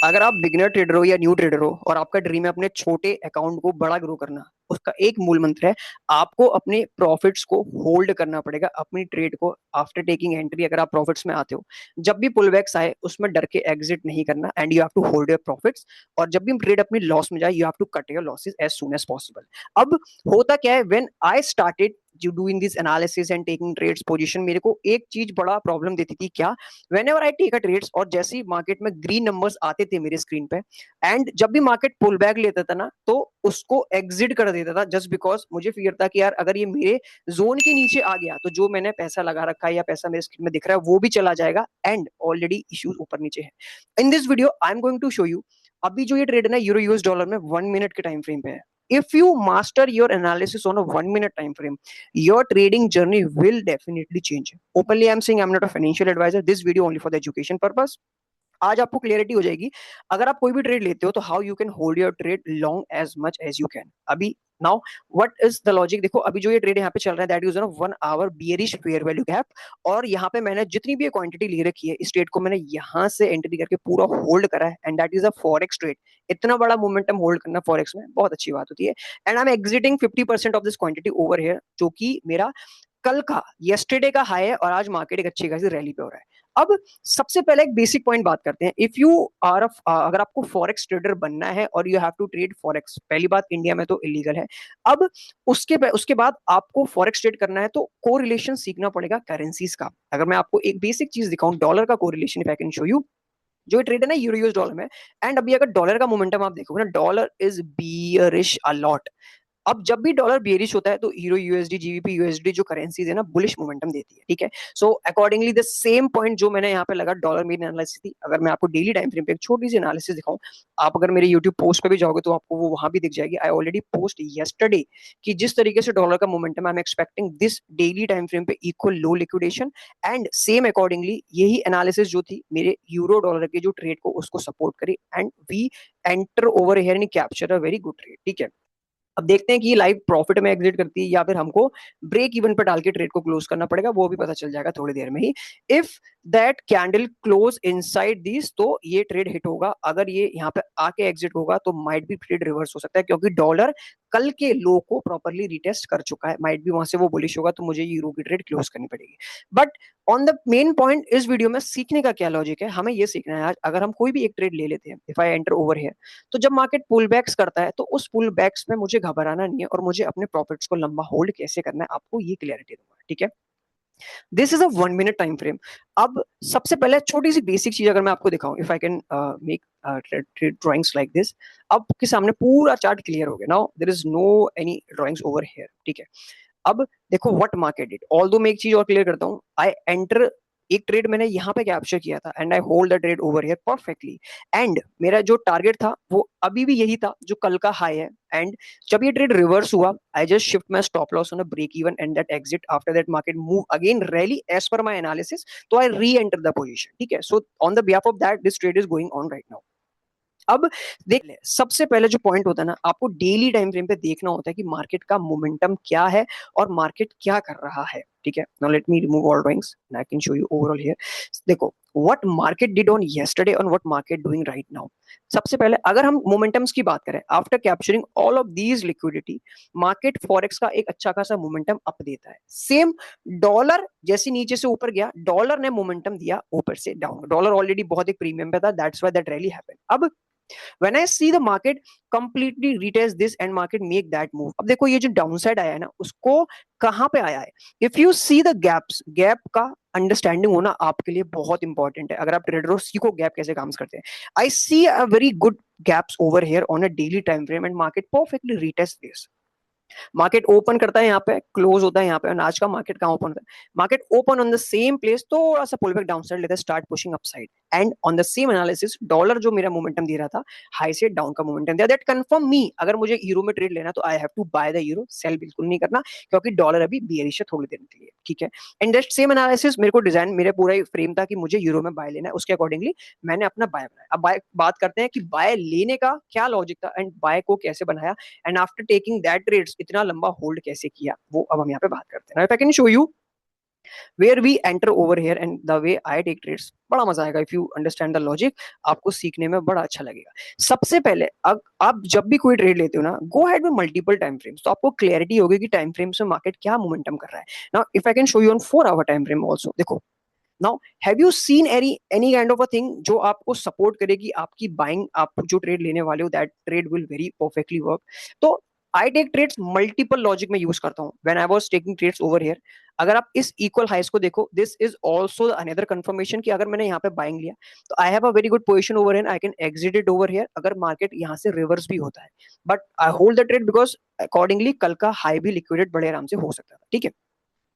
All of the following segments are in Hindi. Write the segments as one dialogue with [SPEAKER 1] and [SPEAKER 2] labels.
[SPEAKER 1] अगर आप बिगिनर ट्रेडर हो या न्यू ट्रेडर हो और आपका ड्रीम है अपने छोटे अकाउंट को बड़ा ग्रो करना, उसका एक मूल मंत्र है, आपको अपने प्रॉफिट्स को होल्ड करना पड़ेगा, अपनी ट्रेड को आफ्टर टेकिंग एंट्री। अगर आप प्रॉफिट्स में आते हो, जब भी पुल बैक्स आए उसमें डर के एग्जिट नहीं करना, and you have to hold your profits. और जब भी ट्रेड अपनी लॉस में जाए, you have to cut your losses as soon as possible. अब होता क्या है, when I started you doing this analysis and taking trades position, मेरे को एक चीज बड़ा प्रॉब्लम देती थी। क्या? Whenever I take a trades और जैसे ही मार्केट में ग्रीन नंबर्स आते थे मेरे स्क्रीन पे, एंड जब भी मार्केट पुल बैक लेता था ना, तो उसको एग्जिट कर देता था, जस्ट बिकॉज मुझे फियर था कि यार अगर ये मेरे जोन के नीचे आ गया तो जो मैंने पैसा लगा रखा है या पैसा मेरे स्क्रीन में दिख रहा है वो भी चला जाएगा, एंड ऑलरेडी इश्यूज ऊपर नीचे है। In this video I am going to show you, अभी जो ये ट्रेड है ना यूरो यूएस डॉलर में 1 मिनट के टाइम फ्रेम पे है। If you master your analysis on a 1 minute time frame, your trading journey will definitely change. Openly, I'm saying I'm not a financial advisor. This video only for the education purpose. आज आपको क्लियरिटी हो जाएगी, अगर आप कोई भी ट्रेड लेते हो तो how you can hold your trade long as much as you can. अभी now what is the logic? देखो अभी जो ये ट्रेड यहाँ पे चल रहा है, that is 1 hour bearish fair value gap, और यहाँ पे मैंने जितनी भी क्वांटिटी ले रखी है इस ट्रेड को मैंने यहाँ से एंट्री करके पूरा होल्ड करा है, and that is a forex trade. इतना बड़ा मोमेंटम होल्ड करना फॉरेक्स में बहुत अच्छी बात होती है, and I M exiting 50% of this quantity over here, जो कि मेरा कल का येस्टरडे का हाई है, और आज मार्केट एक अच्छी खासी रैली पे हो रहा है। अब सबसे पहले एक बेसिक पॉइंट बात करते हैं। इफ यू आर अगर आपको फॉरेक्स ट्रेडर बनना है और you have to trade forex, पहली बात इंडिया में तो इलीगल है। अब उसके बाद आपको फॉरेक्स ट्रेड करना है तो कोरिलेशन सीखना पड़ेगा करेंसीज का। अगर मैं आपको एक बेसिक चीज दिखाऊं, डॉलर का correlation, if I can show you, जो ट्रेड है ना यूरो यूएस डॉलर में, एंड अभी अगर डॉलर का मोमेंटम आप देखोगे ना, dollar is bearish a lot. अब जब भी डॉलर बेरिश होता है तो हीरो यूएसडी जीबीपी यूएसडी जो करेंसीज है ना, बुलिश मोमेंटम देती है, ठीक है। So accordingly the same point जो मैंने यहाँ पे लगा डॉलर मेरी एनालिसिस थी। अगर मैं आपको डेली टाइम फ्रेम पे एक छोटी सी एनालिसिस दिखाऊं, आप अगर मेरे यूट्यूब पोस्ट पे भी जाओगे तो आपको वो वहां भी दिख जाएगी। आई ऑलरेडी पोस्ट येस्टरडे कि जिस तरीके से डॉलर का momentum I am expecting this daily time frame पे equal low liquidation, and same accordingly यही एनालिसिस जो थी मेरे यूरो डॉलर के जो ट्रेड को उसको सपोर्ट करी, and we enter over here and capture a very good trade, ठीक है। अब देखते हैं कि ये लाइव प्रॉफिट में एग्जिट करती है या फिर हमको ब्रेक इवन पर डाल के ट्रेड को क्लोज करना पड़ेगा, वो भी पता चल जाएगा थोड़ी देर में ही। If that candle close inside this तो ये ट्रेड हिट होगा, अगर ये यहाँ पे आके एग्जिट होगा तो माइट भी ट्रेड रिवर्स हो सकता है, क्योंकि डॉलर कल के लो को प्रॉपरली रिटेस्ट कर चुका है, माइट भी वहां से वो बुलिश होगा, तो मुझे यूरो की ट्रेड क्लोज करनी पड़ेगी। But on the main point इस वीडियो में सीखने का क्या लॉजिक है, हमें ये सीखना है आज, अगर हम कोई भी एक ट्रेड ले लेते हैं, if I enter over here, तो जब मार्केट पुल बैक्स करता है तो उस पुल बैक्स में मुझे घबराना नहीं है, और मुझे अपने प्रॉफिट्स को लंबा होल्ड कैसे करना है आपको ये क्लियरिटी दूंगा, ठीक है। This is a 1 minute time frame. अब सबसे पहले छोटी सी बेसिक चीज अगर मैं आपको दिखाऊं, if I can make drawings like this, आपके सामने पूरा चार्ट क्लियर हो गया। Now there is no any drawings over here, ठीक है। अब देखो व्हाट मार्केट डिड, ऑल्दो मैं एक चीज और क्लियर करता हूं, आई एंटर एक ट्रेड मैंने यहाँ पे कैप्चर किया था, and I hold the trade over here perfectly, and मेरा जो टारगेट था वो अभी भी यही था जो कल का हाई है। एंड जब ये ट्रेड रिवर्स हुआ, I just shift my stop loss on a break even and that exit, after that market move again rally as per my analysis, तो I re enter the position, ठीक है। So on the behalf of that this trade is going on right now. अब देख ले, सबसे पहले जो पॉइंट होता है ना, आपको डेली टाइम फ्रेम पे देखना होता है कि मार्केट का मोमेंटम क्या है और मार्केट क्या कर रहा है, ठीक है। Now let me remove all drawings and I can show you overall here. देखो what market did on yesterday और what market doing right now. सबसे पहले अगर हम मोमेंटम्स की बात करें, after capturing all of these liquidity, market forex का एक अच्छा खासा मोमेंटम अप देता है। सेम डॉलर जैसे नीचे से ऊपर गया, डॉलर ने मोमेंटम दिया ऊपर से डाउन, डॉलर ऑलरेडी बहुत एक प्रीमियम पे था, that's why that rally happened. अब when I see the market completely retest this and market make that move, अब देखो ये जो डाउनसाइड आया है ना, उसको कहां पे आया है? If you see the gaps, gap का अंडरस्टैंडिंग होना आपके लिए बहुत इंपॉर्टेंट है। अगर आप ट्रेडर हो, सीखो गैप कैसे काम करते हैं। I see a very good gaps over here on a daily time frame and market perfectly retest this. Market open करता है यहाँ पे, क्लोज होता है यहाँ पे, और आज का मार्केट कहाँ ओपन होता है? Market open on the same place, थोड़ा सा पुल बैक डाउन साइड लेता है, start pushing upside, and on the same analysis dollar जो मेरा मोमेंटम दे रहा था, हाई से डाउन का मोमेंटम दिया, दैट कंफर्म मी अगर मुझे यूरो में ट्रेड लेना तो I have to buy the euro, sell बिल्कुल नहीं करना, क्योंकि डॉलर अभी बियरिश है थोड़ी देर के लिए, ठीक है। एंड दैट सेम एनालिसिस मेरे को डिजाइन, मेरे पूरा फ्रेम था कि मुझे यूरो में बाय लेना है, उसके अकॉर्डिंगली मैंने अपना बाय बनाया। अब बाय बात करते हैं कि बाय लेने का क्या लॉजिक था एंड बाय को कैसे बनाया, and after taking that trades इतना लंबा होल्ड कैसे किया, वो अब हम यहाँ पे बात करते हैं। If I can show you, where we enter over here and the way I take trades, बड़ा मजा आएगा. if you understand the logic, आपको सीखने में बड़ा अच्छा लगेगा. सबसे पहले आप जब भी कोई ट्रेड लेते हो ना, गो हेड में मल्टीपल टाइम फ्रेम्स, तो आपको क्लैरिटी होगी कि टाइम फ्रेम्स में मार्केट क्या मोमेंटम कर रहा है. Now if I can show you on 4 hour time frame also, देखो. Now have you seen any kind of a thing जो आपको सपोर्ट करेगी आपकी बाइंग, आप जो ट्रेड लेने वाले हो that trade will very perfectly work. तो I take trades multiple logic में यूज करता हूं when I was taking trades over here. अगर आप इस इक्वल हाइस को देखो, this is also another confirmation कि अगर मैंने यहाँ पे बाइंग लिया तो I have a very good position over here, I can exit it over here अगर मार्केट यहाँ से रिवर्स भी होता है. But I hold the trade because accordingly कल का हाई भी लिक्विडेट बड़े आराम से हो सकता था. ठीक है.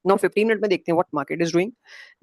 [SPEAKER 1] नाउ 15 मिनट में देखते हैं what market is doing.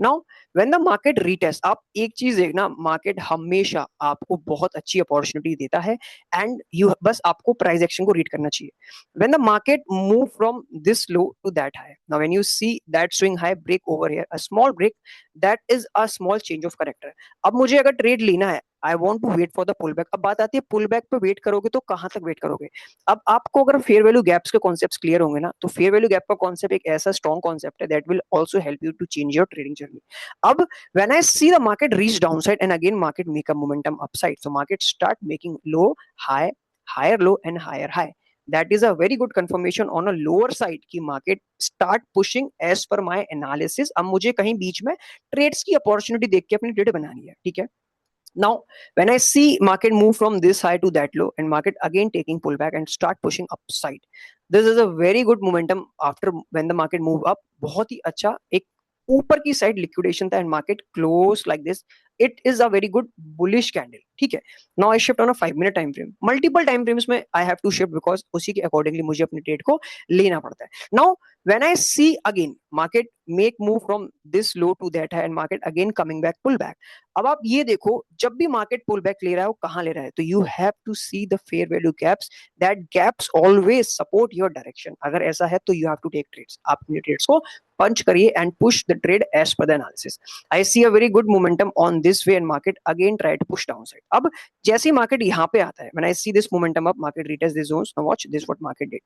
[SPEAKER 1] Now when the market retest, आप एक चीज देखना, मार्केट हमेशा आपको बहुत अच्छी अपॉर्चुनिटी देता है एंड यू बस आपको प्राइस एक्शन को रीड करना चाहिए. When the market move from this low to that high, now when you see that swing high break over here, a small break, that is a small change of character. अब मुझे अगर ट्रेड लेना है, I want to wait for the pull back. अब बात आती है पुल बैक पे वेट करोगे तो कहां तक वेट करोगे. अब आपको अगर फेयर वैल्यू गैप्स के कॉन्सेप्ट्स क्लियर होंगे ना, तो फेयर वैल्यू गैप का कॉन्सेप्ट एक ऐसा स्ट्रॉन्ग कॉन्सेप्ट है that will also help you to change your trading journey. अब when I see the market reach downside and again market make a momentum upside, so market start making low high, higher low and higher high, that is a very good confirmation on a lower side कि market start pushing as per my analysis. अब मुझे कहीं बीच में ट्रेड्स की अपॉर्चुनिटी देख के अपनी ट्रेड बनानी है. ठीक है. Now, when I see market move from this high to that low and market again taking pullback and start pushing upside, this is a very good momentum after when the market move up. बहुत ही अच्छा एक ऊपर की साइड लिक्विडेशन था and market close like this. It is a very good bullish candle. ठीक है. Now I shift on a 5 minute time frame. Multiple time frames में I have to shift because उसी के अकॉर्डिंगली मुझे अपने ट्रेड को लेना पड़ता है. Now when I see again market make move from this low to that high and market again coming back pull back. अब आप ये देखो, जब भी मार्केट पुल बैक ले रहा है वो कहां ले रहा है, तो you have to see the fair value gaps, that gaps always support your direction. अगर ऐसा है तो you have to take trades. आप अपने ट्रेड्स को पंच करिए and push the trade as per the analysis. I see a very good momentum on this way and market again try to push down side. अब जैसे ही मार्केट यहाँ पे आता है, when I see this momentum up, market retest this zones, now watch this what market did.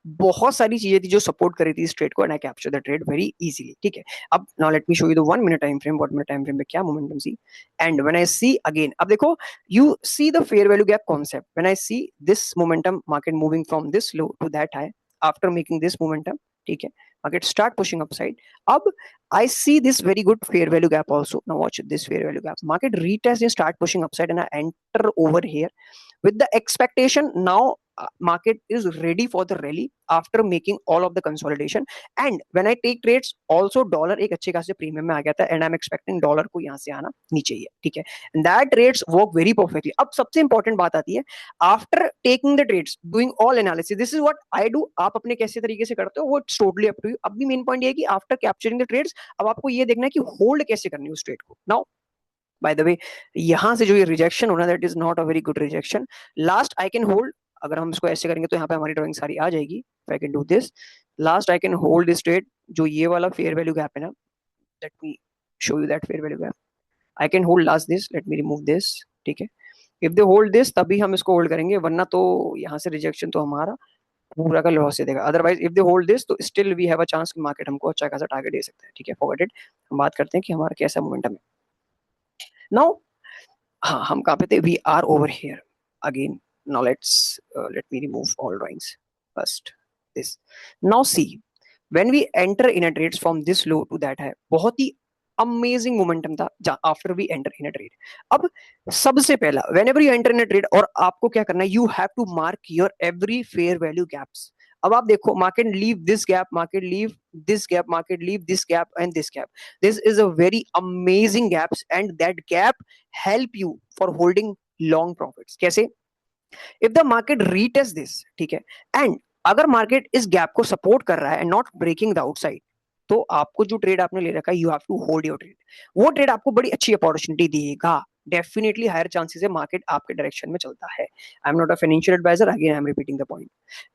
[SPEAKER 1] बहुत सारी चीजें थी जो सपोर्ट कर रही थी इस ट्रेड को and I capture the trade very easily. ठीक है. अब now let me show you the 1 minute time frame, what minute time frame में क्या momentum see. And when I see again, अब देखो, you see the fair value gap concept. When I see this momentum, market moving from this low to that high after making this momentum. ठीक है. Market start pushing upside. अब I see this very good fair value gap also. Now watch this fair value gap. Market retest and start pushing upside and I enter over here with the expectation now market is ready for the rally after making all of the consolidation. And when I take trades also dollar एक अच्छे खासे प्रीमियम में आ गया था and I'm expecting डॉलर को यहाँ से आना नीचे ही है. ठीक है. And that trades work very perfectly. अब सबसे इंपॉर्टेंट बात आती है, after taking the trades, doing all analysis, this is what I do. आप अपने कैसे तरीके से करते हो वो it's totally up to you. अब भी मेन पॉइंट ये है कि आफ्टर कैप्चरिंग द ट्रेड्स अब आपको ये देखना है कि होल्ड कैसे करनी है उस ट्रेड को. नाउ बाय द वे, यहां से जो ये रिजेक्शन होना, that is not a very good rejection. Last I can hold, अगर हम इसको ऐसे करेंगे तो यहाँ पे हमारी ड्राइंग सारी आ जाएगी. आई can do this. Last I can hold this trade, जो ये वाला फेयर वैल्यू गैप है ना, late me show you that fair value gap. I can hold last this, late me remove this. ठीक है. इफ दे होल्ड दिस तभी हम इसको होल्ड करेंगे, वरना तो यहाँ से रिजेक्शन तो हमारा पूरा का लॉस दे देगा. Otherwise if they hold this तो still we have a chance कि मार्केट हमको अच्छा खासा टारगेट दे सकता है. ठीक है. Forget it. हम बात करते हैं कि हमारा कैसा मोमेंटम है. नाउ हाँ, हम कहाँ पे थे, we are over here again. Now let me remove all drawings first this. Now see when we enter in a trades from this low to that है, बहुत ही अमेजिंग मोमेंटम था after we enter in a trade. अब सबसे पहला, whenever you enter in a trade, और आपको क्या करना है, you have to mark your every fair value gaps. अब आप देखो, market leave this gap, market leave this gap, market leave this gap and this gap. This is a very amazing gaps and that gap help you for holding long profits. कैसे? If the market retest this, ठीक है, and अगर मार्केट इस गैप को सपोर्ट कर रहा है and not breaking the outside, तो आपको जो ट्रेड आपने ले रखा है, you have to hold your trade. वो ट्रेड आपको बड़ी अच्छी अपॉर्चुनिटी देगा. डेफिनेटली हायर चांसेस है मार्केट आपके डायरेक्शन में चलता है. I am not a financial advisor, again I am repeating the point.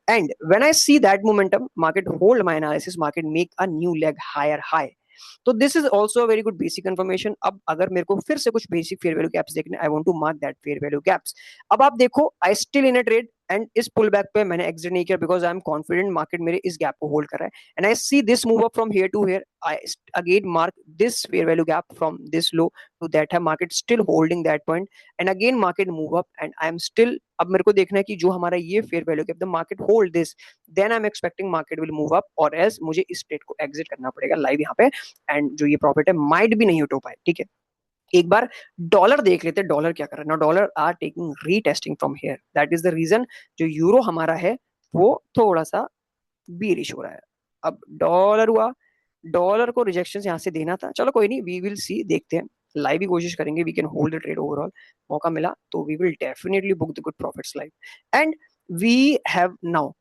[SPEAKER 1] And when I see that momentum, market hold my analysis, market make a new leg higher high. तो this is also very good basic information. अब अगर मेरे को फिर से कुछ बेसिक फेयर वैल्यू गैप्स देखने, I want to mark that fair value gaps. अब आप देखो, I still in a trade, and इस पुल बैक पे मैंने एग्जिट नहीं किया because I am confident market मेरे इस गैप को होल्ड कर रहा है, and I see this move up from here to here, I again mark this fair value gap from this low to that है market still holding that point, and again market move up and I am still, अब मेरे को देखना है कि जो हमारा ये fair value gap, the market hold this, then I am expecting market will move up, और एल्स मुझे इस ट्रेड को एग्जिट करना पड़ेगा लाइव यहाँ पे, एंड जो ये प्रॉफिट है माइट भी नहीं उठो पाए, ठीक है। एक बार डॉलर देख लेते हैं, डॉलर क्या कर रहा है ना, dollar are taking retesting from here, that is the reason जो यूरो हमारा है वो थोड़ा सा बीरिश हो रहा है। अब डॉलर हुआ, डॉलर को रिजेक्शन यहाँ से देना था, चलो कोई नहीं, वी विल सी, देखते हैं, लाइव ही कोशिश करेंगे, we can hold the trade overall, मौका मिला तो we will definitely book the good profits live, and we have now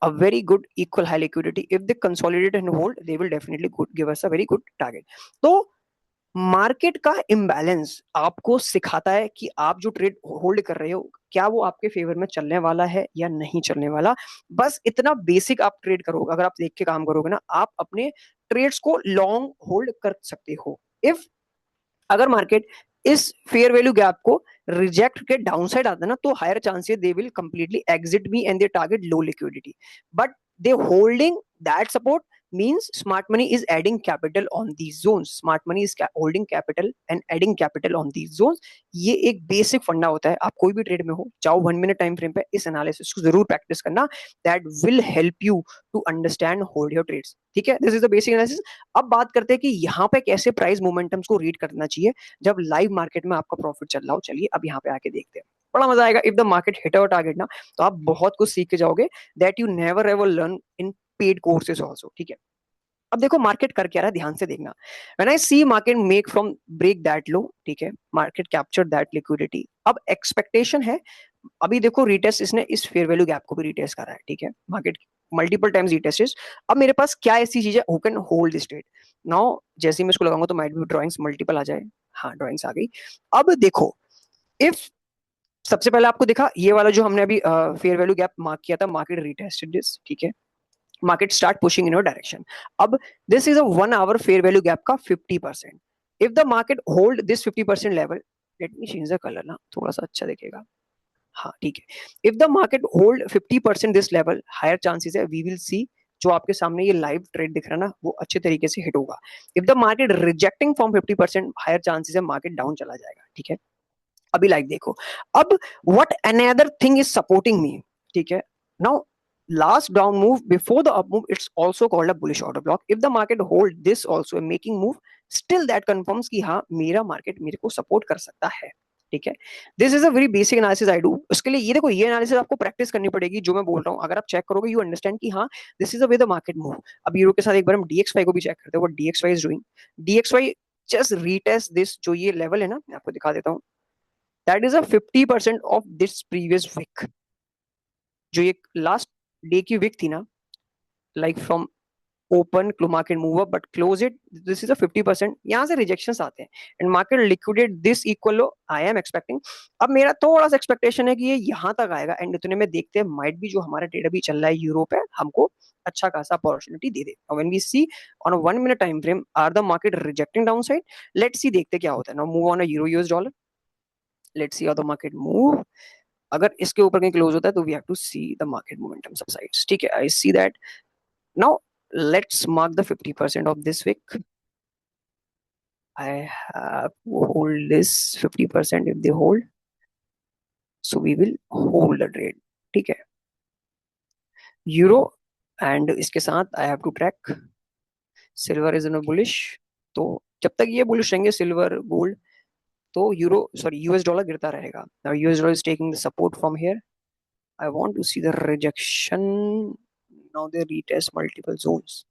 [SPEAKER 1] a very good equal high liquidity. If they consolidate and hold, they will definitely give us a very good target. तो मार्केट का इम्बैलेंस आपको सिखाता है कि आप जो ट्रेड होल्ड कर रहे हो क्या वो आपके फेवर में चलने वाला है या नहीं चलने वाला। बस इतना बेसिक आप ट्रेड करोगे, अगर आप देख के काम करोगे ना, आप अपने ट्रेड्स को लॉन्ग होल्ड कर सकते हो। इफ अगर मार्केट इस फेयर वैल्यू गैप को रिजेक्ट के डाउन साइड आता है ना, तो higher chances they will completely exit me and they target low liquidity, but they holding that support means smart money is adding capital on these zones, smart money is holding capital and adding capital on these zones। ये एक बेसिक फंडा होता है, आप कोई भी ट्रेड में हो, चाहो 1 मिनट टाइम फ्रेम पे, इस एनालिसिस को जरूर प्रैक्टिस करना, that will help you to understand hold your trades, ठीक है। This is the basic analysis. अब बात करते हैं कि यहाँ पे कैसे प्राइस मोमेंटम्स को रीड करना चाहिए जब लाइव मार्केट में आपका प्रॉफिट चल रहा हो। चलिए अब यहाँ पे आके देखते हैं, बड़ा मजा आएगा। If the market hit our target ना, तो आप बहुत कुछ सीख के जाओगे, that you never ever learn in paid courses also, ठीक है। अब देखो मार्केट कर क्या रहा है, ध्यान से देखना। When I see market make from break that low, ठीक है, मार्केट कैप्चर दैट लिक्विडिटी, अब एक्सपेक्टेशन है, अभी देखो रिटेस्ट इसने इस फेयर वैल्यू गैप को भी रिटेस्ट करा है, ठीक है, मार्केट मल्टीपल टाइम्स रिटेस्ट। अब मेरे पास क्या ऐसी चीज है who can hold this trade now, जैसे ही मैं इसको लगाऊंगा तो माइट भी ड्राइंग्स मल्टीपल आ जाए, हाँ ड्राइंग्स आ गई। अब देखो, इफ सबसे पहले आपको दिखा ये वाला जो हमने अभी फेयर वैल्यू गैप मार्क किया था, मार्केट रिटेस्टेड दिस, ठीक है, market start pushing in your direction। अब this is a 1 hour fair value gap का 50%। if the market hold this 50% level, let me change the color ना, थोड़ा सा अच्छा दिखेगा, हाँ ठीक है। if the market hold 50% this level, higher chances है we will see जो आपके सामने ये लाइव ट्रेड दिख रहा है ना, वो अच्छे तरीके से हिट होगा। if the market rejecting from 50%, higher chances है मार्केट डाउन चला जाएगा, ठीक है। अभी लाइव देखो, अब what another thing is supporting me, ठीक है। now last down move before the up move, it's also called a bullish order block। if the market hold this also a making move, still that confirms कि हाँ मेरा मार्केट मेरे को सपोर्ट कर सकता है, ठीक है। This is a very basic analysis I do. उसके लिए ये देखो, ये एनालिसिस आपको प्रैक्टिस करनी पड़ेगी, जो मैं बोल रहा हूँ अगर आप चेक करोगे यू अंडरस्टैंड कि हाँ this is the way the market move. अब यूरो के साथ एक बार हम DXY को भी चेक करते हैं, what DXY is doing. DXY just retest this, जो ये लेवल है ना, मैं आपको दिखा देता हूँ, that is a 50% of this previous week, जो ये लास्ट डे की वीक थी ना, like from open market move up but close it, this is a 50%, यहाँ से रिजेक्शंस आते हैं and market liquidate this equal low, I am expecting. अब मेरा थोड़ा सा एक्सपेक्टेशन है कि ये यहाँ तक आएगा एंड इतने में देखते हैं माइट भी जो हमारा ट्रेड अभी चल रहा है यूरोप है, हमको अच्छा खासा अपॉर्चुनिटी दे दे। When we see on a 1 minute time frame are the market rejecting down side, let's see देखते क्या होता है। Now move on a euro US dollar, let's see how the market move. अगर इसके ऊपर कहीं क्लोज होता है तो we have to see the market momentum subsides, ठीक है। I see that now, let's mark the 50% of this wick। I have to hold this 50% if they hold, so we will hold the trade, ठीक है। यूरो एंड इसके साथ I have to track silver is in bullish, तो जब तक ये बुलिश रहेंगे सिल्वर गोल्ड, तो यूरो सॉरी यूएस डॉलर गिरता रहेगा। Now US dollar is taking the support from here, I want to see the rejection, now they retest multiple zones.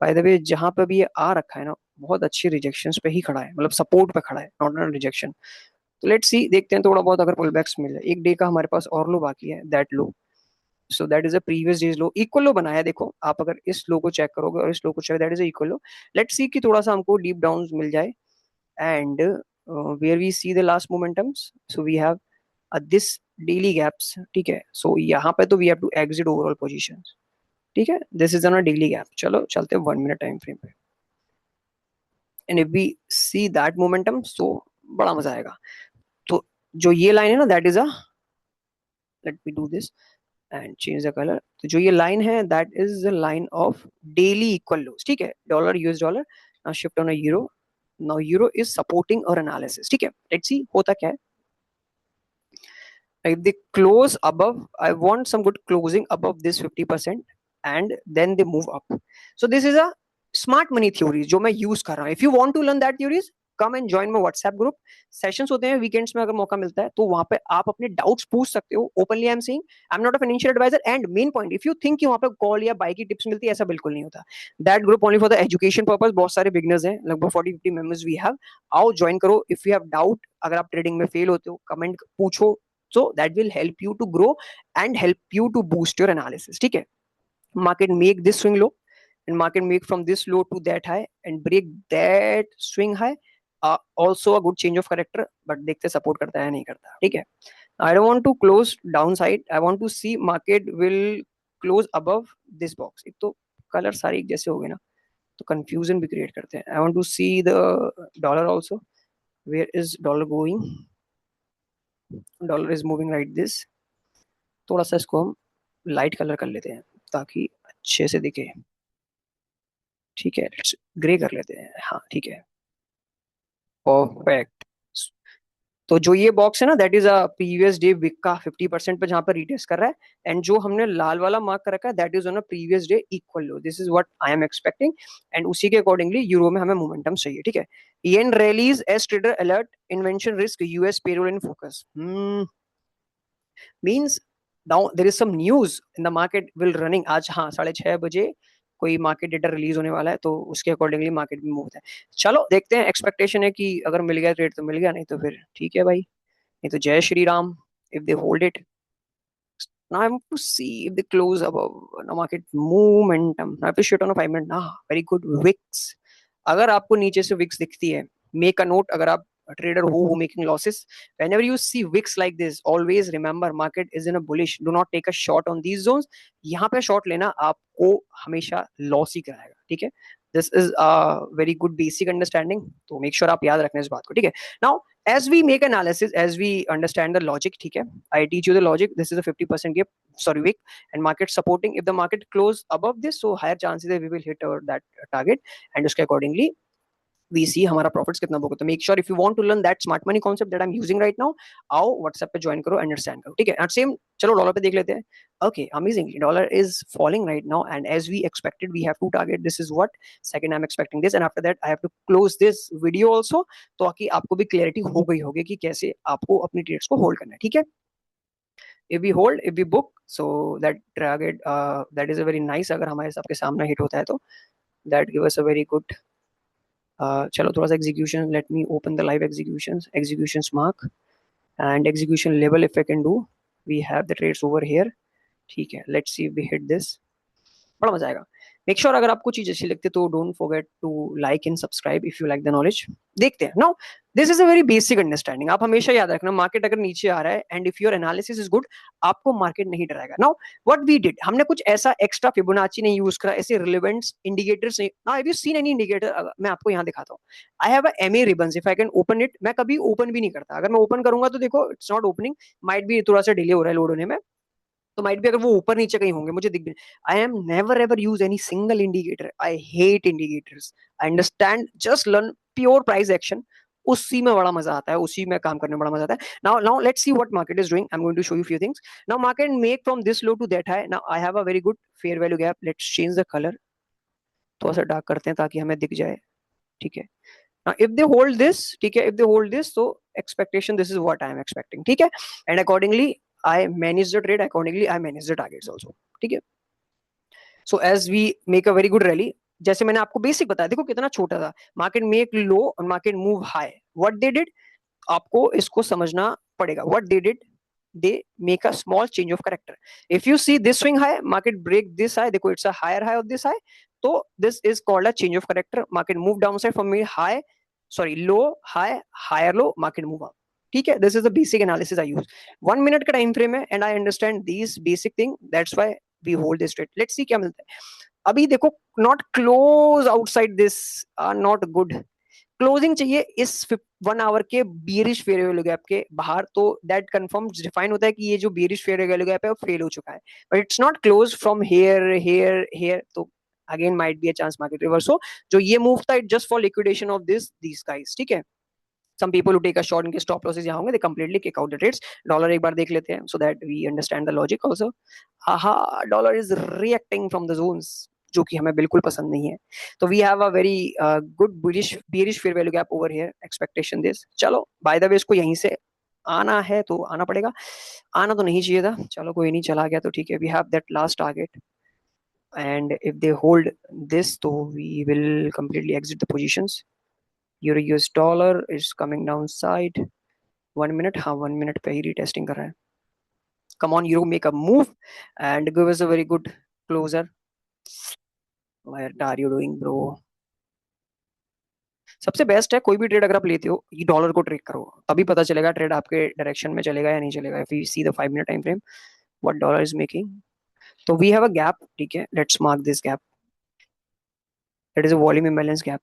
[SPEAKER 1] By the way जहां पे भी ये आ रखा है ना, बहुत अच्छी रिजेक्शंस पे ही खड़ा है, मतलब सपोर्ट पे खड़ा है, नॉट एन रिजेक्शन। तो लेट्स सी, देखते हैं थोड़ा बहुत अगर पुल बैक्स मिल जाए। एक डे का हमारे पास और लो बाकी है, that low, so that is a previous days low, equal low बनाया। देखो आप अगर इस लो को चेक करोगे और इस लो को check, that is equal low. Let's see कि थोड़ा सा हमको डीप डाउन मिल जाए and where we see the last momentums, so we have this daily gaps, ठीक है। सो यहाँ पे तो we have to exit overall position, ठीक है। This is on a daily gap, चलो चलते हैं 1 मिनट टाइम फ्रेम पे, and if we see that momentum, so बड़ा मजा आएगा। तो जो ये लाइन है ना, that is a let me do this and change the colour. तो जो ये लाइन है that is the line of daily equal lows, ठीक है, dollar US dollar. Now shift on a euro. Now euro is supporting और एनालिसिस, ठीक है। लेट्स सी होता क्या है। If they close above, I want some good closing above this 50% and then they move up. So this is a smart money theories जो मैं use कर रहा हूँ. If you want to learn that theories, come and join my WhatsApp group. Sessions होते हैं weekends में, अगर मौका मिलता है तो वहां पे आप अपने doubts पूछ सकते हो. Openly I'm saying I'm not a financial advisor. And main point, if you think कि वहां पे call या buy की tips मिलती है, ऐसा बिल्कुल नहीं होता. That group only for the education purpose. बहुत सारे beginners हैं, लगभग 40-50 members we have. आओ join करो. If you have doubt, अगर आप trading में fail होते हो, comment पूछो. So that will help you to grow and help you to boost your analysis, ठीक है। market make this swing low and market make from this low to that high and break that swing high, also a good change of character, but देखते support करता है नहीं करता, ठीक है। I don't want to close downside, I want to see market will close above this box। एक तो कलर सारे एक जैसे हो गए ना तो confusion भी create करते हैं। I want to see the dollar also, where is dollar going, dollar is moving like this. थोड़ा सा इसको हम लाइट कलर कर लेते हैं ताकि अच्छे से दिखे, ठीक है। ग्रे कर लेते हैं, हाँ ठीक है, परफेक्ट। तो जो ये बॉक्स है ना that is a previous day week का 50% पे जहां पर रिटेस्ट कर रहा है, एंड जो हमने लाल वाला मार्क कर रखा है that is on a previous day equal low. This is what I am expecting and उसी के अकॉर्डिंगली यूरो में हमें मोमेंटम चाहिए, ठीक है। Yen rallies as trader alert invention risk US payroll in focus means now there is some news in the market will running आज, हाँ 6:30 बजे कोई मार्केट डेटा रिलीज होने वाला है तो उसके अकॉर्डिंगली मार्केट भी मूव होता है। चलो देखते हैं, एक्सपेक्टेशन है कि अगर मिल गया ट्रेड तो मिल गया, नहीं तो फिर ठीक है भाई, नहीं तो जय Shri Ram. If they hold it, now I have to see if they close above the market momentum. I have to shoot on a 5 minute ना, very good wicks। अगर आपको नीचे से wicks दिखती है, make a note। अगर आप trader who making losses, whenever you see wicks like this, always remember market is in a bullish, do not take a short on these zones। यहाँ पे short लेना आपको हमेशा loss ही कराएगा, ठीक है। this is a very good basic understanding, तो make sure आप याद रखना इस बात को, ठीक है। now as we make analysis, as we understand the logic, ठीक है, I teach you the logic। this is a 50% gap, sorry wick, and market supporting। if the market close above this, so higher chances that we will hit our that target, and उसके accordingly we see हमारा प्रॉफिट्स कितना होगा। तो make sure if you want to learn that smart money concept that I am using right now, आओ व्हाट्सएप पे ज्वाइन करो, अंडरस्टैंड करो, ठीक है। एंड सेम चलो डॉलर पे देख लेते हैं। Okay amazingly dollar is falling right now and as we expected we have to target, this is what second I am expecting this, and after that I have to close this video also, ताकि आपको भी क्लैरिटी हो गई होगी कि कैसे आपको अपनी ट्रेड्स को होल्ड करना है, ठीक है। if we hold, if we book, so that target that is a very nice, अगर हमारे सबके सामने हिट होता है तो that give us a very good चलो थोड़ा सा execution, let me open the live executions mark and execution level if I can do, we have the trades over here, ठीक है। Let's see we hit this, बड़ा मजा आएगा। मेक श्योर अगर आपको चीज अच्छी लगती है तो don't forget to like and subscribe if you like the knowledge. देखते हैं now, this is a very basic understanding. आप हमेशा याद रखना मार्केट अगर नीचे आ रहा है and if your analysis is good, आपको मार्केट नहीं डराएगा। नाउ व्हाट वी डिड, हमने कुछ ऐसा एक्स्ट्रा फिबोनाची नहीं यूज करा, ऐसे रिलेवेंट इंडिकेटर्स नहीं। Now have you seen any indicator, मैं आपको यहाँ दिखाता हूँ। आई have a MA ribbons, if I can open it, मैं कभी ओपन भी नहीं करता। अगर मैं ओपन करूंगा तो देखो इट्स नॉट ओपनिंग, माइट भी थोड़ा सा डिले हो रहा है लोड होने में, तो माइट भी अगर वो ऊपर नीचे कहीं होंगे मुझे दिख भी। I am never ever use any single indicator, I hate indicators, I understand, just learn pure price action, उसी में बड़ा मजा आता है, उसी में काम करने में बड़ा मजा आता है। Now let's see what market is doing, I am going to show you few things. Now market make from this low to that high, now I have a very good fair value gap, let's change the colour, थोड़ा सा डार्क करते हैं ताकि हमें दिख जाए, ठीक है। Now, if they hold this, ठीक है, if they hold this, so expectation, this is what I am expecting, ठीक है, and accordingly I manage the trade, accordingly I manage the targets also, ठीक है। So as we make a very good rally, जैसे मैंने आपको बेसिक बताया, देखो कितना छोटा था, मार्केट मेक लो और market move high, what they did, आपको इसको समझना पड़ेगा। What they did, they make a small change of character। if you see this swing high, market break this high, देखो it's a higher high of this high, तो this is called a change of character। market move downside from high, sorry low high, higher low, market move up, ठीक है। this is the basic analysis I use, 1 minute का टाइम फ्रेम है and I understand these basic thing, that's why we hold this trade। let's see क्या मिलता है। अभी देखो not close outside this are not good, closing चाहिए इस 1 आवर के बियरिश फेयर वैल्यू गैप के बाहर, तो दैट कंफर्म डिफाइन होता है कि ये जो बियरिश फेयर वैल्यू गैप है वो फेल हो चुका है, but it's not close from here here here, तो again might be a chance market reverse हो। जो ये मूव था it just for liquidation of this guys, ठीक है। some people who take a short इनके stop losses यहाँ होंगे, they completely kick out the trades। Dollar एक बार देख लेते हैं so that we understand the logic also। aha, dollar is reacting from the zones जो कि हमें बिल्कुल पसंद नहीं है। तो we have a very good bearish fair value gap over here, expectation this। चलो by the way इसको यहीं से आना है तो आना पड़ेगा, आना तो नहीं चाहिए था, चलो कोई नहीं, चला गया तो ठीक है। we have that last target and if they hold this तो we will completely exit the positions। Euro US dollar is coming downside। 1 minute, हाँ 1 minute पे ही रीटेस्टिंग कर रहा है। Come on Euro, make a move and give us a very good closer। What are you doing bro? सबसे बेस्ट है कोई भी ट्रेड अगर आप लेते हो ये डॉलर को ट्रेड करो, तभी पता चलेगा ट्रेड आपके डायरेक्शन में चलेगा या नहीं चलेगा। If you see the 5 minute time frame what dollar is making, तो वी हैव अ गैप, ठीक है, let's mark this gap, that is a volume imbalance gap.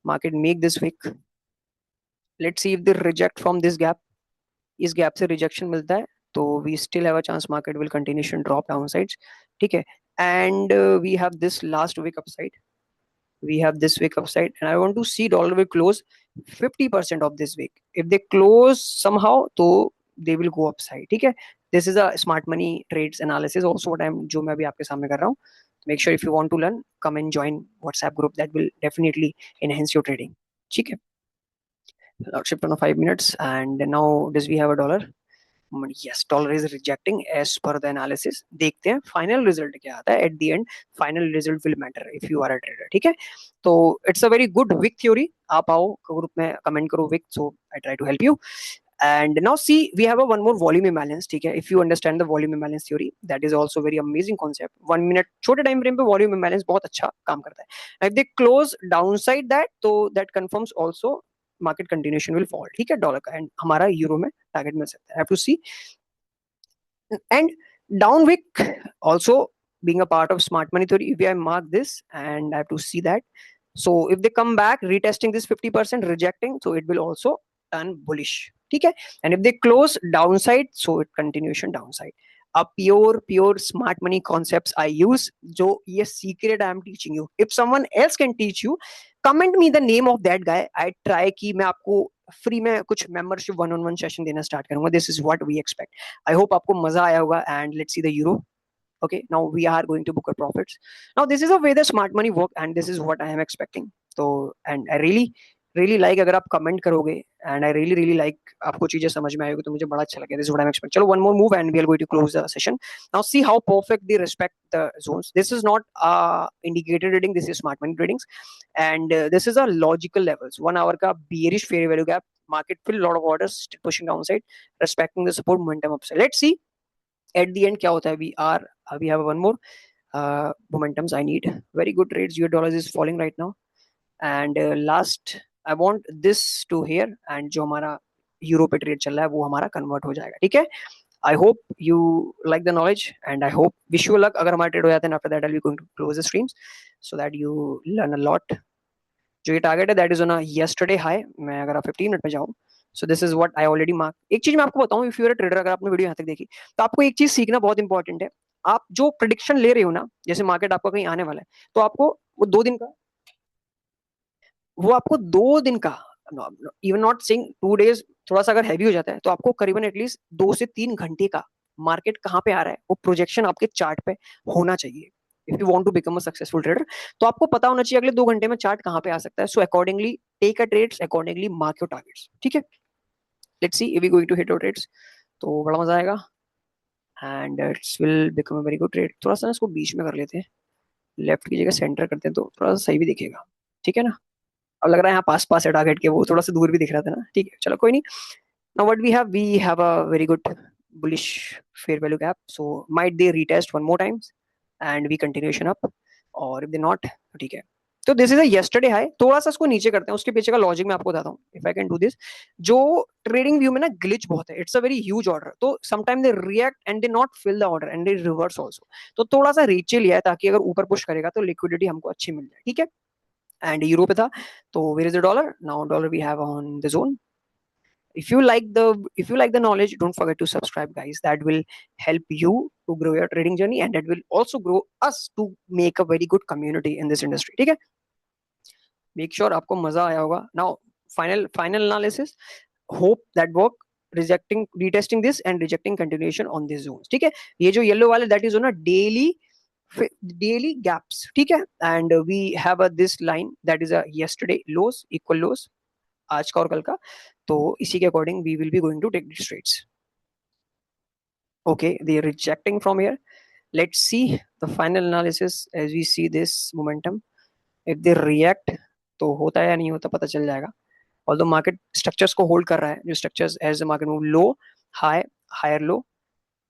[SPEAKER 1] Market make this wick, let's see if they reject from this gap. इस गैप से रिजेक्शन मिलता है तो we still have a chance market will continuation drop down sides, ठीक है। And we have this last week upside, we have this week upside and I want to see dollar will close 50% of this week। if they close somehow तो they will go upside, ठीक है। this is a smart money trades analysis also what I'm जो मैं भी आपके सामने कर रहा हूँ। make sure if you want to learn come and join WhatsApp group that will definitely enhance your trading, ठीक है। shift on a 5 minutes and now does we have a dollar? yes, dollar is rejecting as per the analysis। देखते हैं फाइनल रिजल्ट क्या आता है at the end, final result will matter if you are a trader, ठीक है। तो it's a very good wick theory, आप आओ ग्रुप में कमेंट करो wick, so I try to help you. and now see we have a one more volume imbalance, ठीक है। if you understand the volume imbalance theory that is also very amazing concept। 1 minute छोटे टाइम फ्रेम पे volume imbalance बहुत अच्छा काम करता है। if they close downside that तो that confirms also market continuation will fall, ठीक है, डॉलर का एंड हमारा यूरो में टारगेट मिल सकता है। Have to see and down wick also being a part of smart money theory, if I mark this and I have to see that, so if they come back retesting this 50% rejecting so it will also turn bullish, ठीक है। and if they close downside so it continuation downside। a pure smart money concepts I use, जो ये secret I am teaching you, if someone else can teach you comment me the name of that guy। I try कि मैं आपको फ्री में कुछ मेंबरशिप 1-on-1 सेशन देना स्टार्ट करूंगा। This is what we expect. I hope आपको मजा आया होगा and let's see the euro। Okay, now we are going to book our profits। Now this is a way the smart money work and this is what I am expecting। तो and I really like अगर आप कमेंट करोगे and I really like आपको चीजें समझ में आएगी तो मुझे बड़ा अच्छा लगेगा। This is what I'm expecting। चलो one more move and we are going to close the session। Now see how perfect they respect the zones। This is not indicator trading, this is smart money tradings and this is a logical levels। 1 hour का bearish fair value gap, market fill lot of orders still pushing downside, respecting the support momentum upside। Let's see at the end क्या होता है। we have one more momentums I need very good trades। US dollars is falling right now and last I want this to here and जो हमारा यूरो पे ट्रेड चल रहा है वो हमारा कन्वर्ट हो जाएगा, ठीक है। I hope you like the knowledge and I hope wish you luck। अगर हमारा ट्रेड हो जाता है after that I'll be going to close the streams so that you learn a lot। जो ये टारगेट है that is on a yesterday high. मैं अगर आप 15 मिनट में जाऊं so this is what I already mark. एक चीज मैं आपको बताऊं, if you are a trader, अगर आपने वीडियो यहाँ तक देखी तो आपको एक चीज सीखना बहुत इंपॉर्टेंट है। आप जो प्रिडिक्शन ले रहे हो ना, जैसे मार्केट आपका कहीं आने वाला है तो आपको वो 2 दिन का, वो आपको 2 दिन का, इवन नॉट सेइंग 2 डेज, थोड़ा सा अगर हैवी हो जाता है तो आपको करीबन एटलीस्ट 2 से 3 घंटे का मार्केट कहाँ पे आ रहा है वो प्रोजेक्शन आपके चार्ट पे होना चाहिए if you want to become a successful trader. तो आपको पता होना चाहिए अगले 2 घंटे में चार्ट कहाँ पे आ सकता है। So accordingly take a trades, accordingly mark your targets, ठीक है। Let's see if we going to hit your trades, तो बड़ा मजा आएगा and it's will become a very good trade. थोड़ा सा इसको बीच में कर लेते हैं, लेफ्ट की जगह सेंटर करते हैं तो थोड़ा सा सही भी दिखेगा, ठीक है ना। अब लग रहा है यहाँ पास पास है टारगेट के, वो थोड़ा सा दूर भी दिख रहा था ना, ठीक है चलो कोई नहीं। Now what we have a very good bullish fair value gap, so might they retest one more times and we continuation up or if they not, ठीक है। तो this is a yesterday high, थोड़ा सा इसको नीचे करते हैं, उसके पीछे का लॉजिक मैं आपको बताता हूँ if I can do this. जो ट्रेडिंग व्यू में ना ग्लिच बहुत है, it's a very huge order, तो sometime they react and they not fill the order and they reverse also. तो थोड़ा सा रीचे लिया है ताकि अगर ऊपर पुश करेगा तो लिक्विडिटी हमको अच्छी मिल जाए, ठीक है। एंड यूरो पे था. तो where is the dollar now? Dollar we have on the zone. If you like the knowledge, don't forget to subscribe, guys. That will help you to grow your trading journey, and that will also grow us to make a very good community in this industry. ठीक है? Make sure आपको मजा आया होगा. Now, final analysis. Hope that work. Retesting this and rejecting continuation on these zones. ठीक है? ये जो येलो वाले, that is on a daily gaps. ठीक है? And we have this line that is a yesterday lows, equal lows, आज का और कल का. तो इसी के according we will be going to take these trades. Okay, they are rejecting from here. Let's see the final analysis as we see this momentum. If they react, तो होता है या नहीं होता पता चल जाएगा. Although market structures को hold कर रहा है, जो structures as the market move low, high, higher low,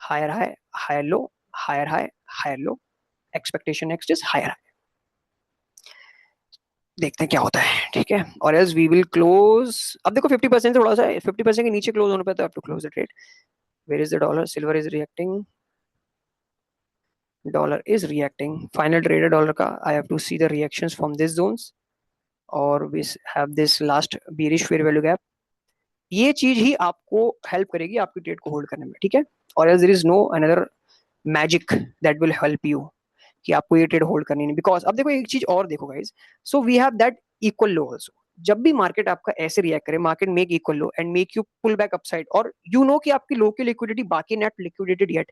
[SPEAKER 1] higher high, higher low, higher high, higher low. Expectation next is higher high. देखते हैं क्या होता है. ठीक है? और else we will close. अब देखो 50% थोड़ा सा 50% के नीचे क्लोज होने पे तो have to close the trade. Where is the dollar? Silver is reacting. Dollar is reacting. Final trader dollar का I have to see the reactions from these zones. और we have this last bearish fair value gap. ये चीज ही आपको हेल्प करेगी आपकी ट्रेड को होल्ड करने में. ठीक है? और else there is no another magic that will help you कि आपको ये ट्रेड होल्ड करनी नहीं. बिकॉज अब देखो एक चीज और देखो guys. So we have that equal low also. जब भी मार्केट आपका ऐसे रिएक्ट करे, market make equal low and make you pull back upside, और यू नो कि आपकी लो की लिक्विडिटी बाकी not liquidated yet,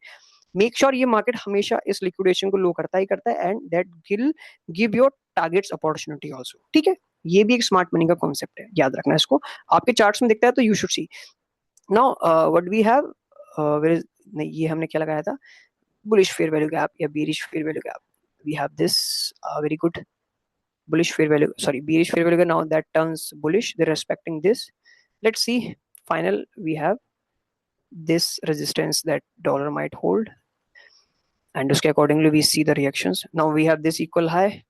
[SPEAKER 1] make sure ये मार्केट हमेशा इस लिक्विडेशन को लो करता ही करता है, and that will give your targets opportunity also. ठीक है? ये भी एक स्मार्ट मनी का कॉन्सेप्ट है, याद रखना इसको. आपके चार्ट्स में दिखता है तो you should see. Now what we have, नहीं ये हमने क्या लगाया था, bullish fair value gap या bearish fair value gap. We have this very good bullish fair value, sorry, bearish fair value gap. Now that turns bullish, they're respecting this. Let's see. Final, we have this resistance that dollar might hold, and uske accordingly we see the reactions. Now we have this equal high.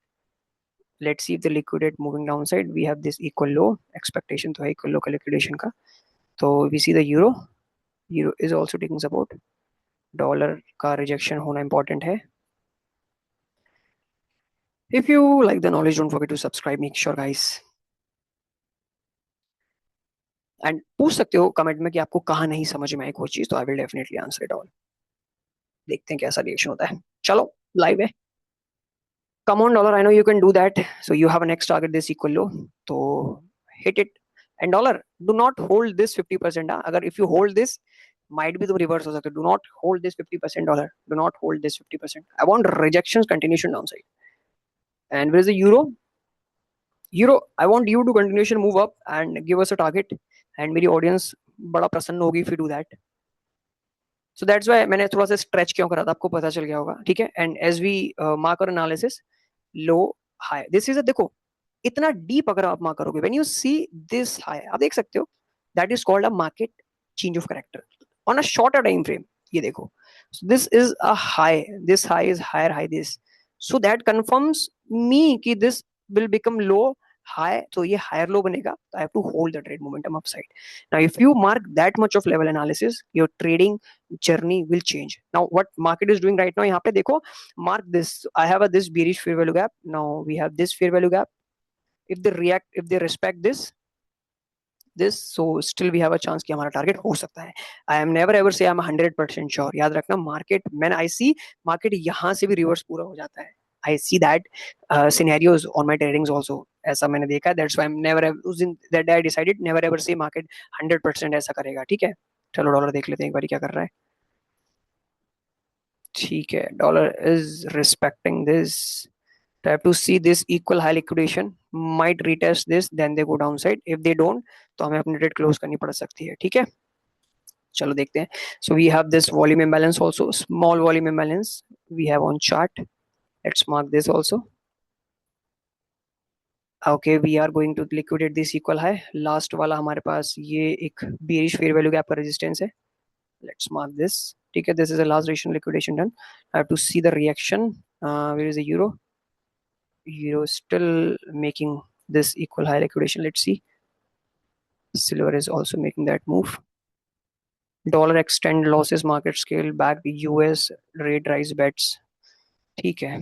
[SPEAKER 1] Let's see if they liquidate moving downside. We have this equal low. Expectation to equal low liquidation ka. So we see the euro. Euro is also taking support. Dollar का rejection होना important है. If you like the knowledge, don't forget to subscribe. Make sure, guys. And पूछ सकते हो कमेंट में कि आपको कहाँ नहीं समझ में आई कोई चीज, तो I will definitely answer it all. देखते हैं कैसा रिएक्शन होता है. चलो लाइव है. Come on dollar, I know you can do that. So you have a next target this equal low, तो hit it. And dollar, do not hold this 50%. अगर if you hold this, might be the reverse हो सकता है. Do not hold this 50% dollar. Do not hold this 50%. I want rejections, continuation downside. And where is the euro? Euro, I want you to continuation move up and give us a target. And मेरी audience बड़ा प्रसन्न होगी if you do that. So that's why मैंने थोड़ा सा stretch क्यों करा था, आपको पता चल गया होगा. ठीक है? And as we mark our analysis, low, high. This is a, देखो इतना deep अगर आप mark करोगे, when you see this high, आप देख सकते हो, that is called a market change of character on a shorter time frame. ये देखो. So this is a high. This high is higher high this. So that confirms me कि this will become low, high. So ये higher low बनेगा. So I have to hold the trade momentum upside. Now if you mark that much of level analysis, your trading journey will change. Now what market is doing right now, यहाँ पे देखो, mark this. I have this bearish fair value gap. Now we have this fair value gap. If they react, if they respect this, so still we have a chance कि हमारा टारगेट हो सकता है. I am never ever say I'm 100% sure. याद रखना, मार्केट मैंने I see मार्केट यहाँ से भी रिवर्स पूरा हो जाता है. I see that scenarios on my tradings also. ऐसा मैंने देखा है. That's why I'm never ever, उस दिन that day I decided never ever say market 100% ऐसा करेगा. ठीक है? चलो डॉलर देख लेते हैं एक बार क्या कर रहा है. ठीक है, dollar is respecting this. So I have to see this equal high liquidation, might retest this, then they go downside. If they don't, तो हमें अपनी ट्रेड क्लोज करनी पड़ सकती है. ठीक है? चलो देखते हैं. So we have this volume imbalance also, small volume imbalance we have on chart. Let's mark this also. Okay, we are going to liquidate this equal high. Last वाला हमारे पास ये एक bearish fair value gap का resistance है. Let's mark this. ठीक है? This is the last recent liquidation done. I have to see the reaction. Where is the euro? Euro still making this equal high liquidation. Let's see. Silver is also making that move. Dollar extend losses, market scale back. US rate rise bets. ठीक है.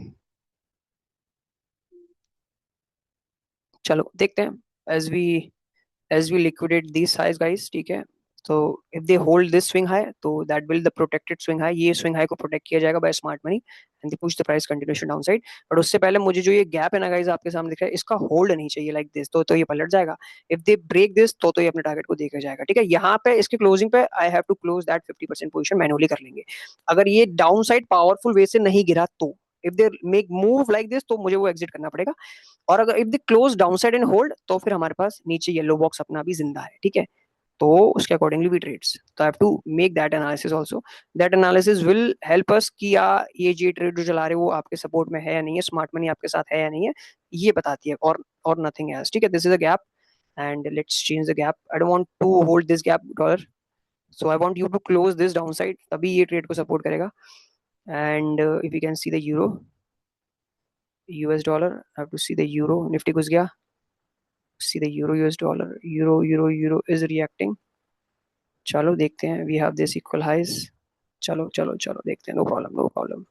[SPEAKER 1] चलो देखते हैं as we liquidate these highs guys, ठीक है। तो if they hold this swing high तो that will the protected swing high, ये swing high को protect किया जाएगा by smart money and they push the price continuation downside। But उससे पहले मुझे जो ये गैप है ना गाइस आपके सामने दिख रहा है, इसका होल्ड नहीं चाहिए लाइक दिस, तो ये पलट जाएगा। इफ दे ब्रेक दिस तो ये अपने टारगेट को देखा जाएगा, ठीक है। यहाँ पे इसके क्लोजिंग पे I have to close that 50% position manually कर लेंगे। अगर ये डाउन साइड पावरफुल वे से नहीं गिरा तो if they make move like this तो मुझे वो एग्जिट करना पड़ेगा। और अगर if the close downside and hold तो फिर हमारे पास नीचे येलो बॉक्स अपना भी जिंदा है, ठीक है। तो उसके अकॉर्डिंगली भी ट्रेड्स, तो I have to make that analysis also. That analysis will help us कि या ये ट्रेड जो चला रहे हो वो आपके सपोर्ट में है या नहीं है, स्मार्ट मनी आपके साथ है या नहीं है, ये बताती है, और नथिंग एल्स, ठीक है। This is a gap and let's change the gap. I don't want to hold this gap dollar, so I want you to close this downside, तभी ये ट्रेड को सपोर्ट करेगा। And if you can see the euro US dollar, I have to see the euro, Nifty घुस गया। See the euro US dollar, euro is reacting। चलो देखते हैं, we have this equal highs। चलो चलो चलो देखते हैं, नो प्रॉब्लम नो प्रॉब्लम।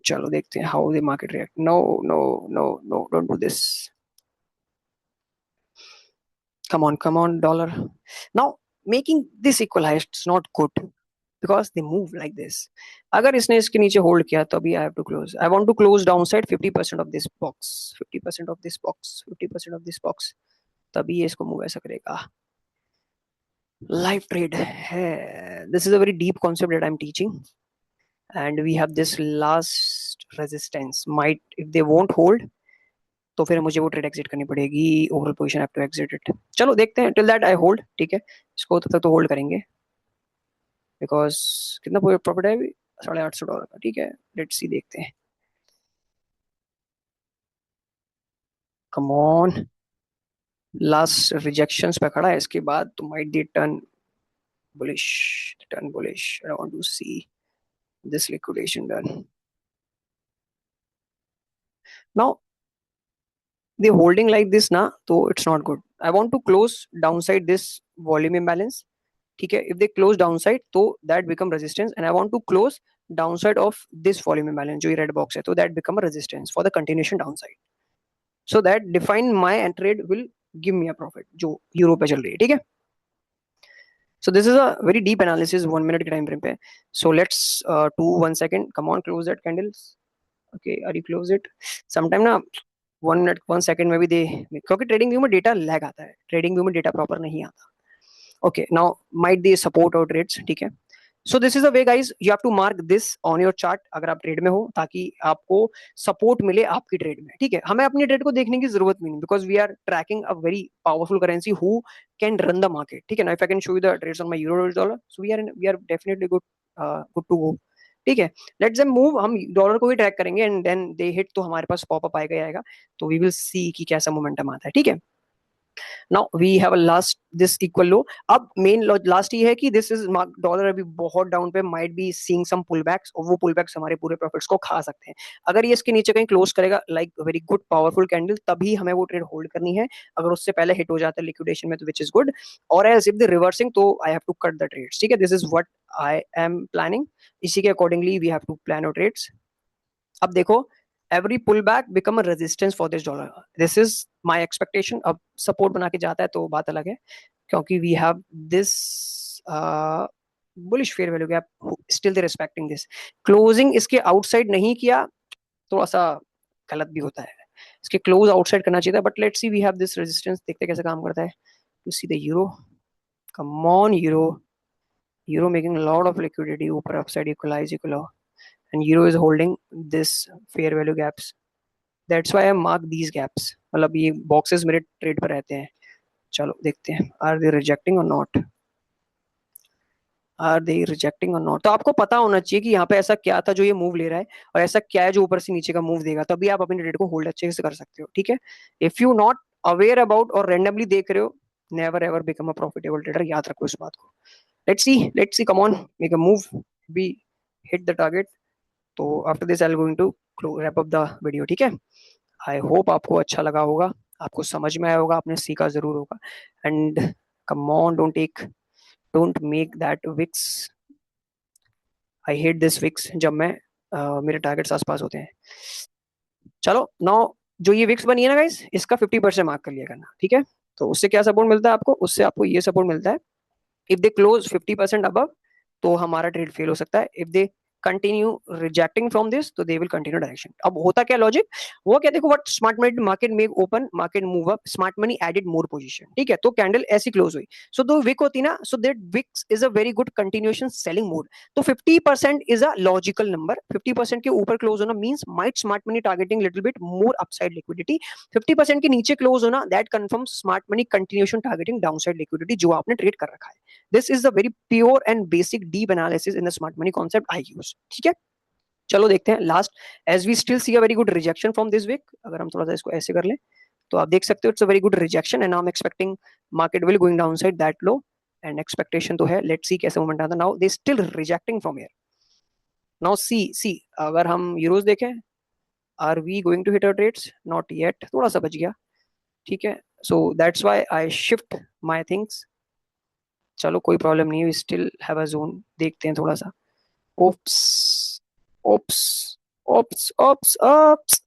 [SPEAKER 1] चलो देखते हैं how the market react। no no no no don't do this। come on dollar। now making this equal highs is not good because they move like this। अगर इसने इसके नीचे होल्ड किया तो अभी I have to close, I want to close downside 50% of this box, 50% of this box, 50% of this box, तभी ये इसको मूव ऐसा करेगा। लाइव ट्रेड है, this is a very deep concept that I am teaching and we have this last resistance might, if they won't hold तो फिर मुझे वो ट्रेड एग्जिट करनी पड़ेगी, overall position have to exit it. चलो देखते हैं, टिल दैट आई होल्ड, ठीक है। इसको तब तक तो होल्ड करेंगे बिकॉज कितना प्रॉफिट है अभी, $850 का, ठीक है। लेट्स सी देखते हैं, कम ऑन। लास्ट रिजेक्शंस पे खड़ा है, इसके बाद तो might the turn bullish, turn bullish. I want to see this liquidation done. Now they holding like this ना तो it's not good। I want to close downside this volume imbalance, ठीक है। if they close downside तो that become resistance and I want to close downside of this volume imbalance जो ये red box है, तो that become a resistance for the continuation downside, so that define my end trade will give me a profit जो यूरो पे चल रही है, ठीक है। so this is a very deep analysis 1 minute के time frame पे। so let's do 1 second, come on close that candles। okay are you close it sometime ना 1 मिनट 1 सेकंड में भी दे, क्योंकि ट्रेडिंग व्यू में डेटा लैग आता है, ट्रेडिंग व्यू में डेटा प्रॉपर नहीं आता। Okay now might they support और ट्रेड्स, ठीक है। So this is a way guys, you have to mark this on your chart अगर आप ट्रेड में हो, ताकि आपको सपोर्ट मिले आपकी ट्रेड में, ठीक है। हमें अपनी ट्रेड को देखने की जरूरत नहीं, because we are tracking a very powerful currency who can run the market, ठीक है ना। If I can show you the trades on my euro dollar, so we are definitely good good to go, ठीक है। लेट्स देम मूव, हम डॉलर को भी ट्रैक करेंगे एंड देन दे हिट तो हमारे पास पॉपअप आएगा ही आएगा, तो वी विल सी कि कैसा मोमेंटम आता है, ठीक है। Now we have a last this equal low. अब मेन लास्ट ये है कि दिस इज डॉलर अभी बहुत डाउन पे, माइट बी सीइंग सम पुलबैक्स, और वो पुलबैक्स हमारे पूरे प्रॉफिट्स को खा सकते हैं। अगर ये इसके नीचे कहीं क्लोज करेगा like very good powerful candle, तभी हमें वो ट्रेड होल्ड करनी है। अगर उससे पहले हिट हो जाता है लिक्विडेशन में तो विच इज गुड, और एल्स इफ द रिवर्सिंग तो I have to cut the trades, ठीक है। This is what I am planning, इसी के accordingly we have to plan our trades. अब देखो, every pull back become a resistance for this dollar, this is my expectation. अब सपोर्ट बना के जाता है तो बात अलग है, क्योंकि we have this bullish fair value gap, still they respecting this. Closing इसके आउटसाइड नहीं किया, थोड़ा सा गलत भी होता है, इसके क्लोज आउटसाइड करना चाहिए था, but let's see we have this resistance, देखते कैसे काम करता है। To see the euro, come on euro, euro making lot of liquidity, ऊपर upside equalize equal, and euro is holding this fair value gaps, that's why I mark these gaps, मतलब ये boxes मेरे ट्रेड पर रहते हैं। चलो देखते हैं, are they rejecting or not, are they rejecting or not. तो आपको पता होना चाहिए कि यहाँ पे ऐसा क्या था जो ये मूव ले रहा है, और ऐसा क्या है जो ऊपर से नीचे का मूव देगा, तभी आप अपनी ट्रेड को होल्ड अच्छे से कर सकते हो, ठीक है। If you not aware about और रैंडमली देख रहे हो, never ever become a profitable trader, याद रखो इस बात को। Let's see come on make a move, be hit the target. तो after this I am going to wrap up the video, ठीक है। आई होप आपको अच्छा लगा होगा, आपको समझ में आया होगा, आपने सीखा जरूर होगा। And come on, don't make that wicks, I hate this wicks जब मैं मेरे टारगेट्स आसपास होते हैं। चलो नाउ जो ये विक्स बनी है ना गाइस, इसका 50% मार्क कर लिया करना, ठीक है। तो उससे क्या सपोर्ट मिलता है आपको, उससे आपको ये सपोर्ट मिलता है, इफ दे क्लोज 50% अबव तो हमारा ट्रेड फेल हो सकता है, if they continue rejecting from this तो दे विल कंटिन्यू डायरेक्शन। अब होता क्या लॉजिक, वो क्या देखो, what smart money market make open, market move up, smart money added more position, ठीक है। तो कैंडल ऐसी क्लोज हुई, सो दो विक होती ना, so that wicks is a very good continuation selling mode. तो 50% इज अ लॉजिकल नंबर, 50% के ऊपर क्लोज होना means might smart money targeting little bit more upside liquidity, 50% के नीचे क्लोज होना that confirm smart money continuation targeting downside liquidity जो आपने ट्रेड कर रखा है। This is the very pure and basic deep analysis in the smart money concept I use, ठीक है। चलो देखते हैं last, as we still see a very good rejection from this week, अगर हम थोड़ा सा इसको ऐसे कर लें तो आप देख सकते हो it's a very good rejection and I am expecting market will going down side that low, and expectation तो है, लेट्स सी कैसे मोमेंट आता है। Now they still rejecting from here, now see see अगर हम यूरोज देखें, are we going to hit our trades, not yet, थोड़ा सा बच गया, ठीक है। So that's why I shift my things, चलो कोई प्रॉब्लम नहीं है, स्टिल हैव अ जोन, देखते हैं थोड़ा सा। Oops oops oops oops oops,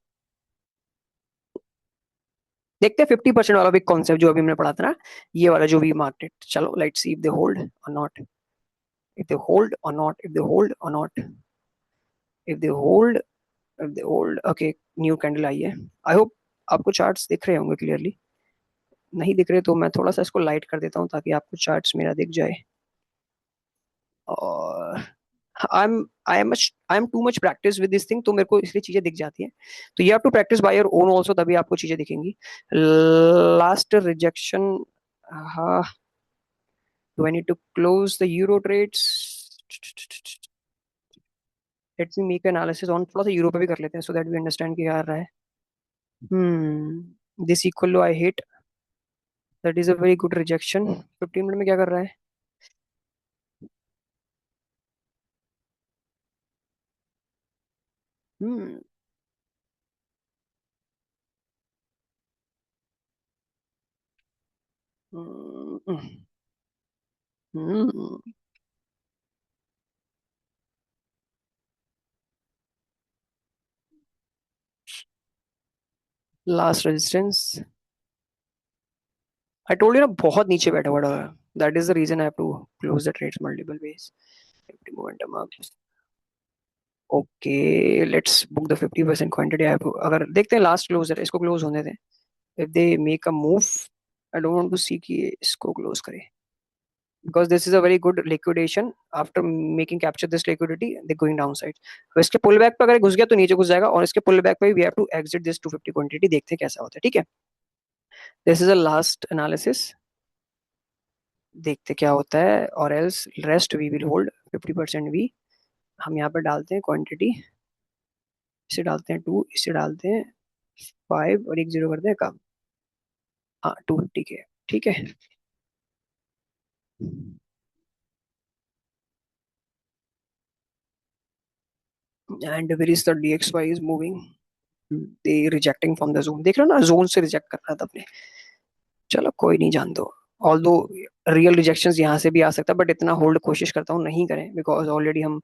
[SPEAKER 1] देखते हैं 50% वाला भी कॉन्सेप्ट जो अभी हमने पढ़ा था ना, ये वाला जो भी मार्केट, चलो let's see if they hold or not, if they hold or not, if they hold or not, if they hold, if they hold, okay. New candle आई है, आई होप आपको चार्ट्स दिख रहे होंगे क्लियरली, नहीं दिख रहे तो मैं थोड़ा सा इसको लाइट कर देता हूँ ताकि आपको चार्ट्स मेरा दिख जाए। और I am too much practice with this thing, तो मेरे को इसलिए चीजें दिख जाती हैं। तो you have to practice by your own also, तभी आपको चीजें दिखेंगी। लास्ट रिजेक्शन, हाँ, do I need to close the euro trades? Let me make analysis on, थोड़ा सा यूरो पे भी कर लेते हैं so that we understand कि क्या आ रहा है। This equal low I hate, that is a very good rejection। 15 minute में क्या कर रहा है? hmm hmm hmm last resistance, I told you ना, बहुत नीचे बैठा हुआ है, that is the reason I have to close the trades multiple ways. Momentum up, okay let's book the 50% quantity, अगर देखते हैं लास्ट क्लोजर, इसको क्लोज होने दें। if they make a move, I don't want to see कि इसको क्लोज करे, because this is a very good liquidation, after making capture this liquidity they going downside। अब इसके पुल बैक पे अगर घुस गया तो नीचे घुस जाएगा, और इसके पुल बैक पे we have to exit this 250 quantity, देखते हैं कैसा होता है, ठीक है। This is a last analysis, देखते क्या होता है, और else rest we will hold 50% we. हम यहाँ पर डालते हैं क्वांटिटी, इसे डालते हैं 2, इसे डालते हैं 5 और एक जीरो करते हैं कम, हाँ 250 के, ठीक है। And where is the DXY is moving, they rejecting from the zone, देख रहे हो ना, जोन से रिजेक्ट कर रहा था अपने। चलो कोई नहीं, जान दो, ऑल दो रियल रिजेक्शन यहाँ से भी आ सकता है, बट इतना होल्ड कोशिश करता हूँ नहीं करें, बिकॉज ऑलरेडी हम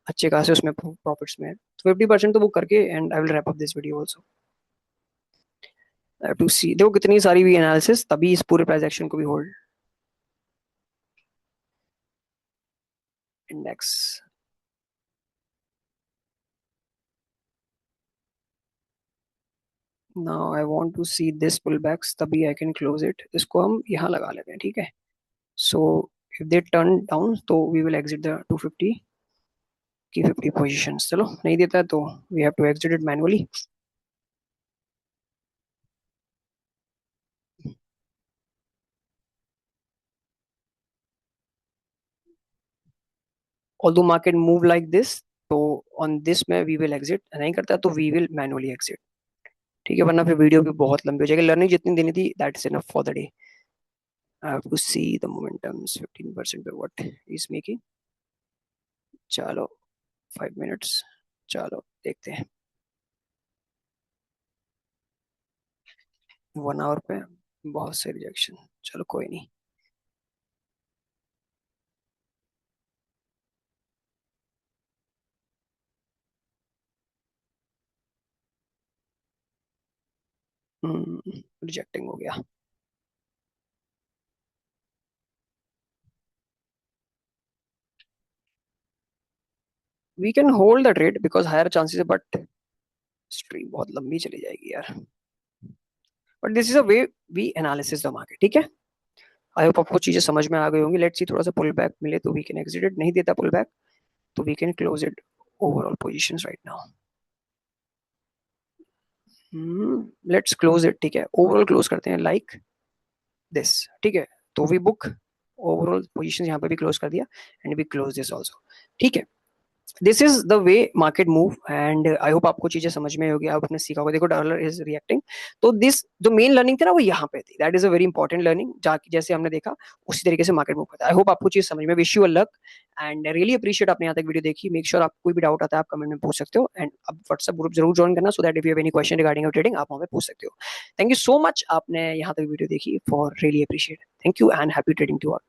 [SPEAKER 1] अच्छे खासे उसमें प्रॉफिट्स में है। तो 50% तो बुक करके and I will wrap up this video also, to see देखो कितनी सारी भी एनालिसिस, तभी इस पूरे प्राइस एक्शन को भी hold. Index, now I want to see this pull backs, तभी आई कैन क्लोज इट, इसको हम यहाँ लगा लेते हैं, ठीक है। So if they turn down तो वी विल एग्जिट द 250 की 50 पोजीशन, चलो नहीं देता है तो we have to exit it manually. Although market move like this, तो ऑन दिस में वी विल एग्जिट, नहीं करता तो वी विल मैनुअली एग्जिट, ठीक है, वरना फिर वीडियो भी बहुत लंबी हो जाएगी, लर्निंग जितनी देनी थी that's enough for the day. I have to see the momentums 15% पे व्हाट इज मेकिंग, चलो 5 मिनट्स, चलो देखते हैं। 1 आवर पे बहुत से रिजेक्शन, चलो कोई नहीं। रिजेक्टिंग हो गया. We can hold the trade because higher chances है, बट स्ट्रीम बहुत लंबी चली जाएगी यार. But this is a way we analysis the market. ठीक है, आई होप आपको चीजें समझ में आ गई होंगी. लेट्स सी, थोड़ा सा पुल बैक मिले तो वी कैन एग्जिट इट. नहीं देता पुल बैक तो we can close it overall positions right now. Let's close it. ठीक है, ओवरऑल क्लोज करते हैं लाइक दिस. ठीक है, तो वी बुक ओवरऑल पोजीशन यहाँ पे भी क्लोज कर दिया and we close this also. ठीक है, this is the way market move and I hope आपको चीजें समझ में होगी, आपने सीखा होगा. देखो, डॉलर इज रिएक्टिंग. तो दिस जो मेन लर्निंग थी ना वो यहाँ पे थी. That is a very important learning. जैसे हमने देखा उसी तरीके से मार्केट मूव करता है. आई होप आपको चीज समझ में. Wish you a luck and really appreciate आपने यहाँ तक वीडियो देखी. मेक श्योर आपको कोई भी डाउट आता है आप कमेंट में पूछ सकते हो. एंड अब व्हाट्सएप ग्रुप जरूर ज्वाइन करना so that if you have any question regarding trading आप वहाँ पे पूछ सकते हो. थैंक यू सो मच आपने यहाँ तक वीडियो देखी. For really appreciate. Thank you and happy trading to all.